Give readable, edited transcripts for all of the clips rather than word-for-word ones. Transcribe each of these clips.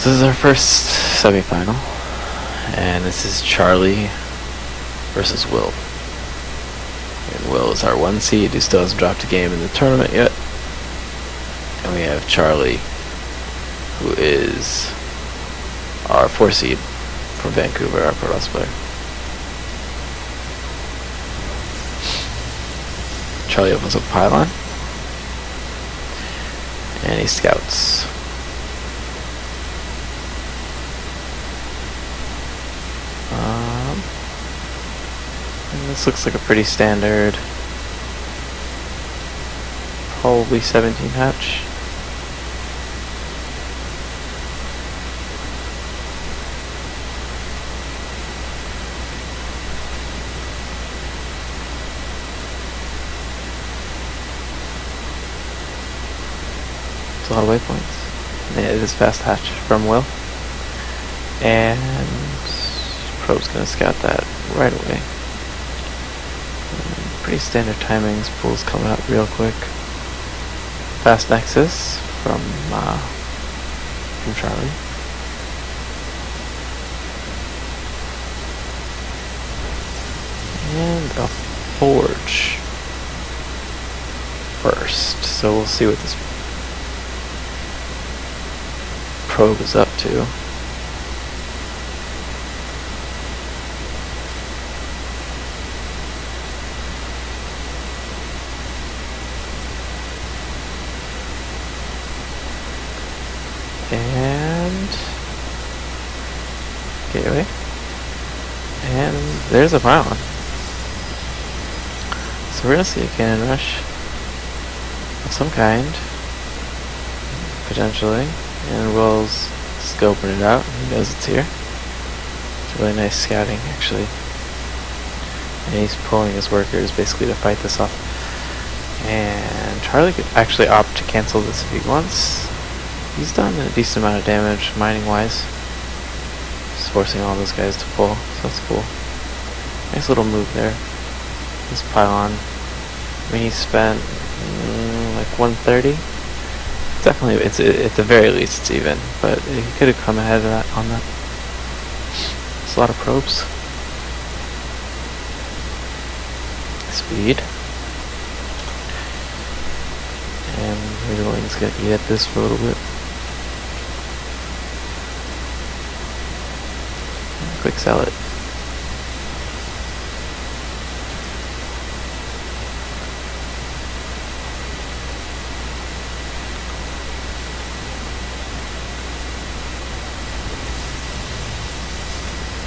This is our first semifinal, and this is Charlie versus Will. And Will is our 1 seed, who still hasn't dropped a game in the tournament yet. And we have Charlie, who is our 4 seed from Vancouver, our Protoss player. Charlie opens up pylon, and he scouts. And this looks like a pretty standard, probably 17 hatch. There's a lot of waypoints. Yeah, it is fast hatch from Will. And Probe's gonna scout that right away. Pretty standard timings, pools coming up real quick. Fast nexus from Charlie. And a forge first. So we'll see what this probe is up to. And gateway, and there's a pylon. So we're gonna see a cannon rush of some kind, potentially, and Will's scoping it out. He knows it's here. It's really nice scouting, actually, and he's pulling his workers basically to fight this off. And Charlie could actually opt to cancel this if he wants. He's done a decent amount of damage, mining-wise. Just forcing all those guys to pull, so that's cool. Nice little move there. This pylon, I mean, he spent like 130. Definitely, it's at the very least it's even, but he could have come ahead of that on that. It's a lot of probes. Speed. And Razorling's gonna eat at this for a little bit. Quick sell it.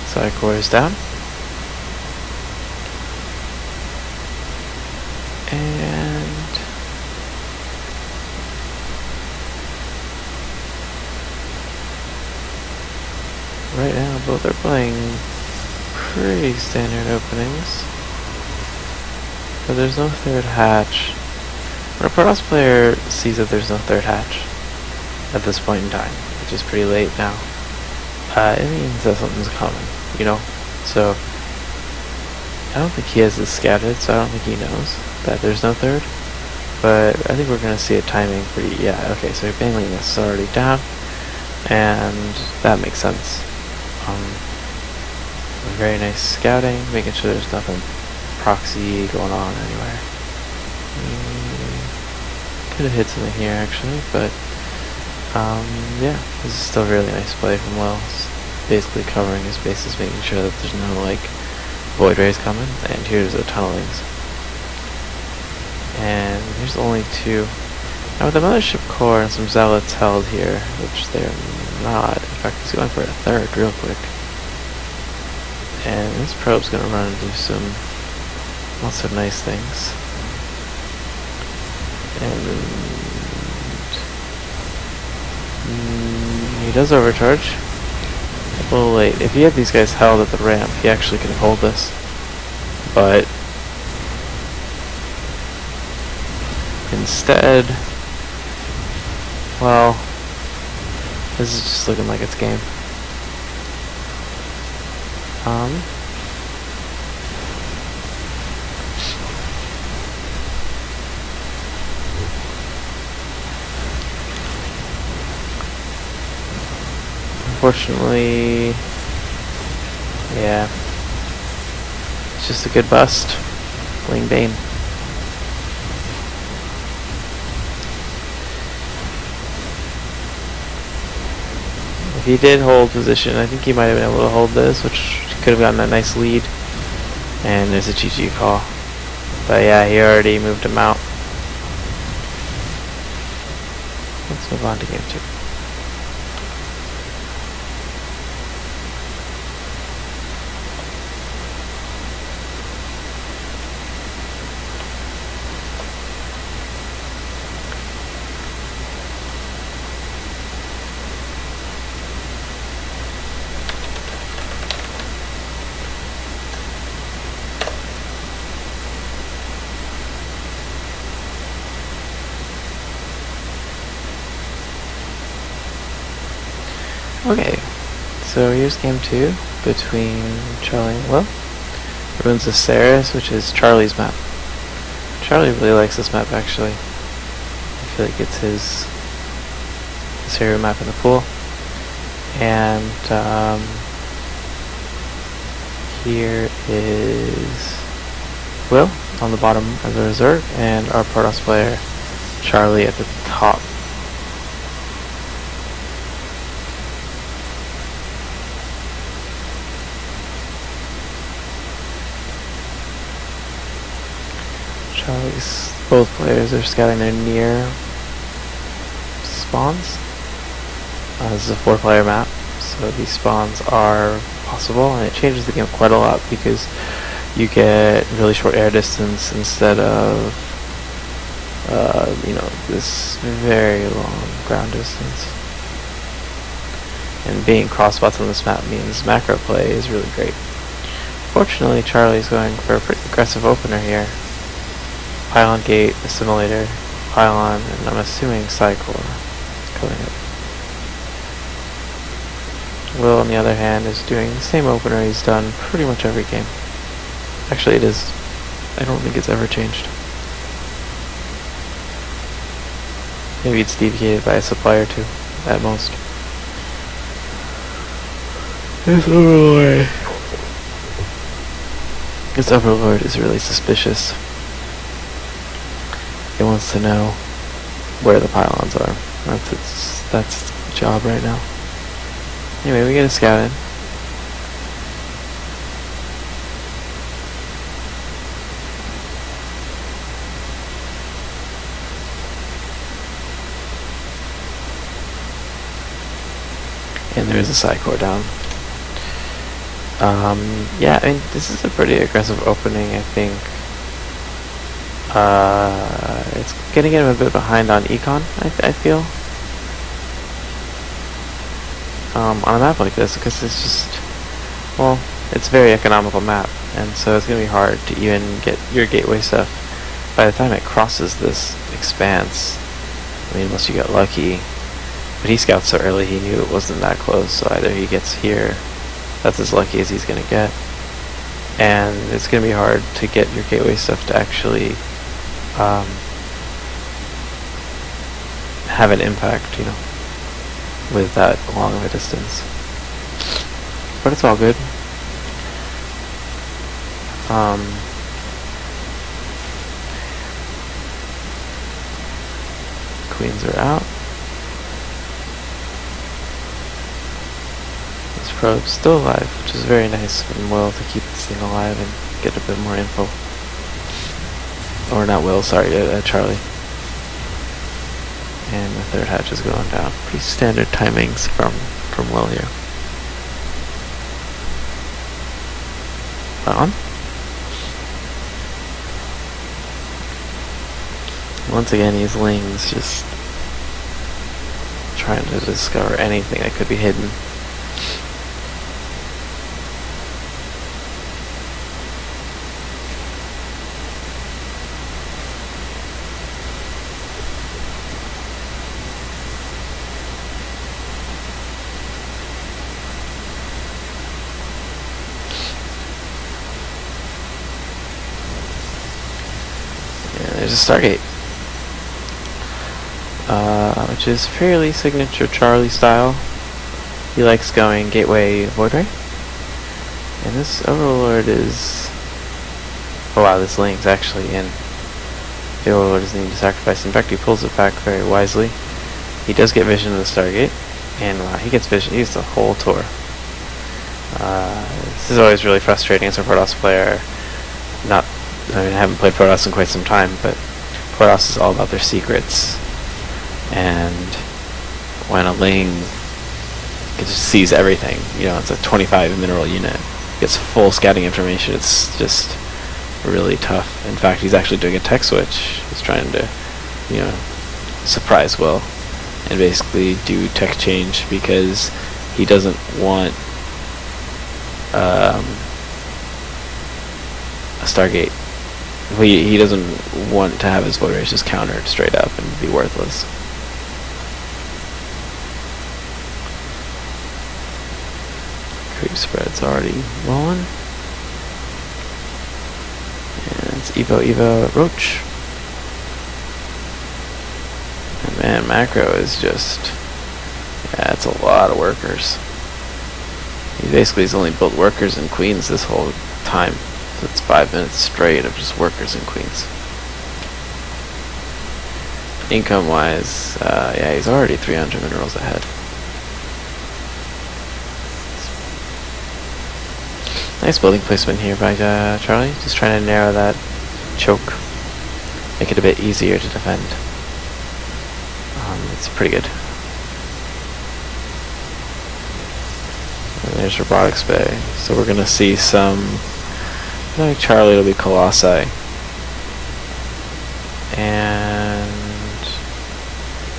Side core is down. And right now, both are playing pretty standard openings, but there's no third hatch. When a Protoss player sees that there's no third hatch at this point in time, which is pretty late now, it means that something's coming, you know? So, I don't think he has this scouted, so I don't think he knows that there's no third, but I think we're going to see a timing pretty, yeah, okay, so Bangling is already down, and that makes sense. Very nice scouting, making sure there's nothing proxy going on anywhere. Could have hit something here actually, but yeah, this is still really nice play from Will. Basically covering his bases, making sure that there's no like void rays coming. And here's the tunnelings. And here's only 2. Now with the mothership core and some zealots held here, which they're not. In fact, he's going for a third real quick. And this probe's gonna run and do lots of nice things. And he does overcharge. A little late. If he had these guys held at the ramp, he actually could hold this. But instead, well, this is just looking like it's game. Unfortunately, yeah, it's just a good bust. Bling Bane. If he did hold position, I think he might have been able to hold this, which could have gotten a nice lead. And there's a GG call. But yeah, he already moved him out. Let's move on to game 2. Okay, so here's game 2 between Charlie and Will. Ruins of Ceres, which is Charlie's map. Charlie really likes this map actually. I feel like it's his hero map in the pool. And here is Will on the bottom as a reserve, and our Protoss player Charlie at the top. Both players are scouting their near spawns. This is a 4-player map, so these spawns are possible, and it changes the game quite a lot because you get really short air distance instead of this very long ground distance. And being crossbots on this map means macro play is really great. Fortunately, Charlie's going for a pretty aggressive opener here. Pylon gate, assimilator, pylon, and I'm assuming Psycore coming up. Will, on the other hand, is doing the same opener he's done pretty much every game. Actually, it is. I don't think it's ever changed. Maybe it's deviated by a supplier too, at most. This Overlord. This Overlord is really suspicious. It wants to know where the pylons are. That's its job right now. Anyway, we get a scout in. And there is a Psycore down. Yeah, I mean, this is a pretty aggressive opening, I think. It's gonna get him a bit behind on econ, I feel. On a map like this, because it's just, well, it's a very economical map, and so it's gonna be hard to even get your gateway stuff by the time it crosses this expanse. I mean, unless you got lucky. But he scouts so early, he knew it wasn't that close, so either he gets here, that's as lucky as he's gonna get, and it's gonna be hard to get your gateway stuff to actually have an impact, with that long of a distance. But it's all good. Queens are out. This probe's still alive, which is very nice from Will to keep this thing alive and get a bit more info. Or not Will, sorry, Charlie. And the third hatch is going down. Pretty standard timings from Will here. On. Once again, these lings just trying to discover anything that could be hidden. There's a Stargate, which is fairly signature Charlie style. He likes going Gateway Void Ray. And this Overlord is... Oh wow, this Link's actually in. The Overlord doesn't need to sacrifice. In fact, he pulls it back very wisely. He does get vision of the Stargate. And wow, he gets vision. He gets the whole tour. This is always really frustrating as a Protoss player. I haven't played Protoss in quite some time, but Protoss is all about their secrets. And when a Ling just sees everything, it's a 25 mineral unit, gets full scouting information, it's just really tough. In fact, he's actually doing a tech switch. He's trying to, surprise Will and basically do tech change because he doesn't want a Stargate. He doesn't want to have his void rays just countered straight up and be worthless. Creep spread's already rolling. And it's Evo Roach. And man, macro is just... yeah, it's a lot of workers. He basically has only built workers and queens this whole time. So it's 5 minutes straight of just workers and queens. Income wise, yeah, he's already 300 minerals ahead. Nice building placement here by Charlie. Just trying to narrow that choke. Make it a bit easier to defend. It's pretty good. And there's Robotics Bay. So we're going to see some... I think Charlie will be Colossi. And...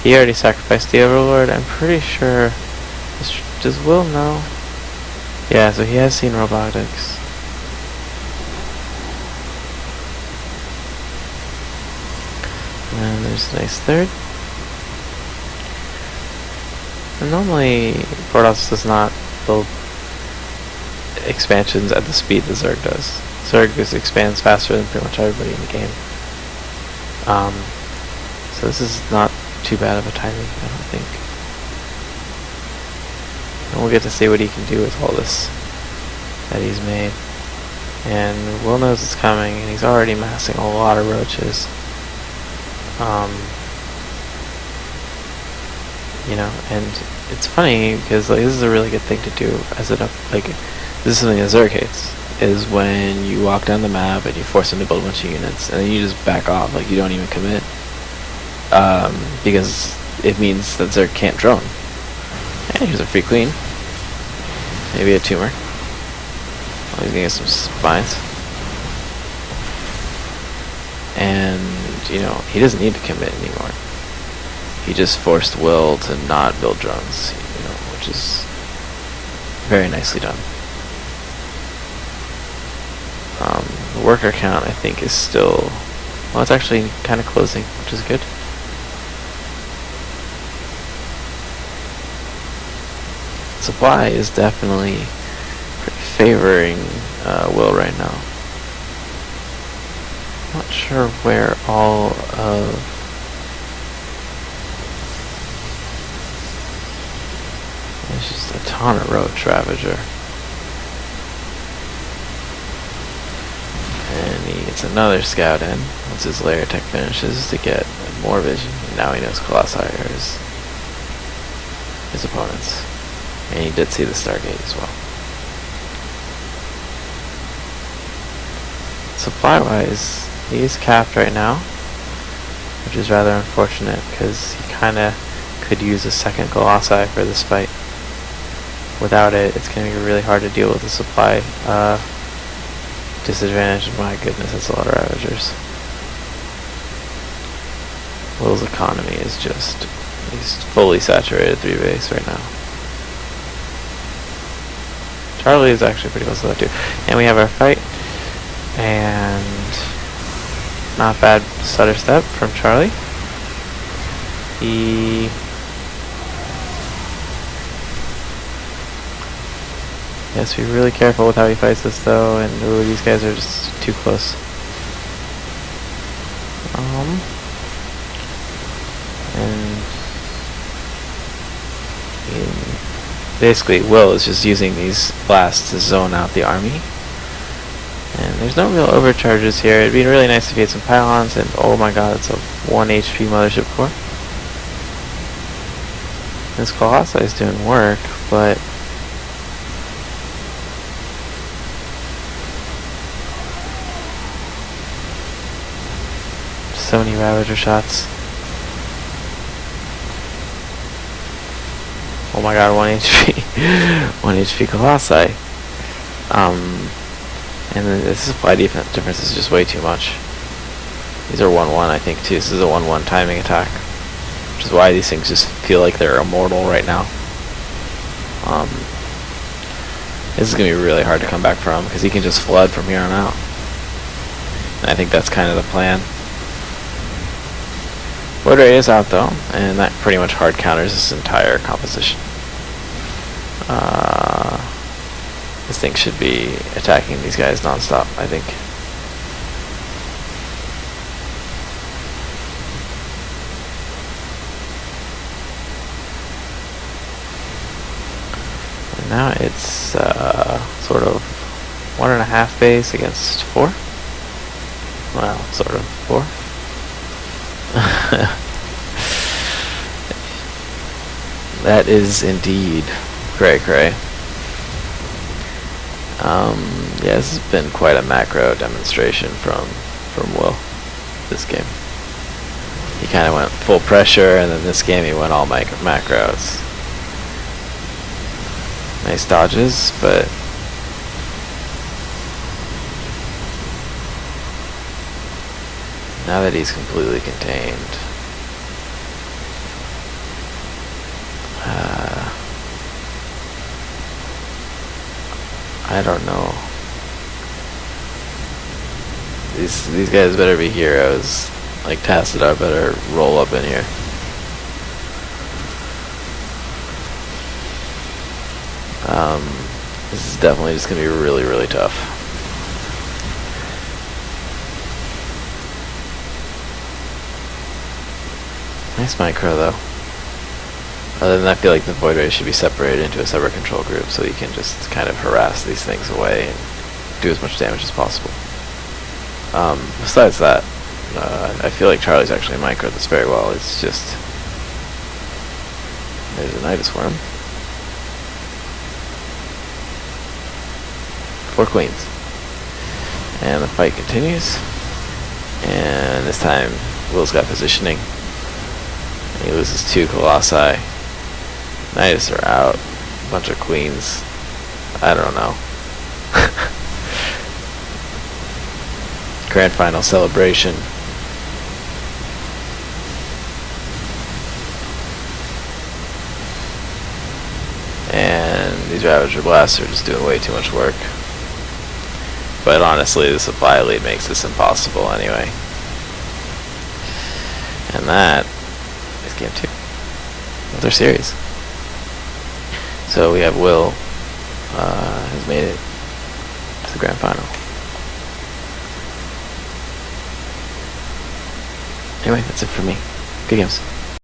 he already sacrificed the Overlord. I'm pretty sure... does Will know? Yeah, so he has seen robotics. And there's a nice third. And normally, Protoss does not build expansions at the speed that Zerg does. Zerg just expands faster than pretty much everybody in the game. So this is not too bad of a timing, I don't think. And we'll get to see what he can do with all this that he's made. And Will knows it's coming, and he's already massing a lot of roaches. And it's funny because this is a really good thing to do as this is something that Zerg hates, is when you walk down the map and you force him to build a bunch of units, and then you just back off, you don't even commit, because it means that Zerg can't drone. And here's a free queen. Maybe a tumor. Oh, he's gonna get some spines. And, he doesn't need to commit anymore. He just forced Will to not build drones, which is very nicely done. The worker count, I think, is still... well, it's actually kind of closing, which is good. Supply is definitely pretty favoring Will right now. Not sure where all of... there's just a ton of Roach Ravager. And he gets another scout in once his layer tech finishes to get more vision. And now he knows Colossi are his opponents. And he did see the Stargate as well. Supply-wise, he is capped right now, which is rather unfortunate because he kind of could use a second Colossi for this fight. Without it, it's going to be really hard to deal with the supply disadvantage. My goodness, that's a lot of Ravagers. Will's economy is just... he's fully saturated 3 base right now. Charlie is actually pretty close to that too. And we have our fight. And... not bad stutter step from Charlie. He... has to be really careful with how he fights this though, and ooh, these guys are just too close. And basically Will is just using these blasts to zone out the army. And there's no real overcharges here. It'd be really nice if he had some pylons, and oh my god, it's a 1 HP mothership core. This Colossi is doing work, but so many Ravager shots. Oh my god, 1 HP. 1 HP Colossi. And the supply difference is just way too much. These are 1-1, I think, too. This is a 1-1 timing attack, which is why these things just feel like they're immortal right now. This is going to be really hard to come back from, because he can just flood from here on out. And I think that's kind of the plan. Void Ray is out, though, and that pretty much hard counters this entire composition. This thing should be attacking these guys non-stop, I think. And now it's sort of 1.5 base against 4. Well, sort of 4. That is indeed cray. Yeah, this has been quite a macro demonstration from Will this game. He kind of went full pressure, and then this game he went all macros. Nice dodges, but now that he's completely contained, I don't know. These guys better be heroes. Like Tassadar better roll up in here. This is definitely just gonna be really tough. Nice micro though. Other than that, I feel like the Void Ray should be separated into a separate control group so you can just kind of harass these things away and do as much damage as possible. Besides that, I feel like Charlie's actually microed this very well. It's just... There's a Nidus Worm. 4 queens. And the fight continues. And this time, Will's got positioning. He loses 2 Colossi. Nidus are out. A bunch of queens. I don't know. Grand final celebration. And these Ravager Blasts are just doing way too much work. But honestly, the supply lead makes this impossible anyway. And that is game 2 of their series. So we have Will has made it to the grand final. Anyway, that's it for me. Good games.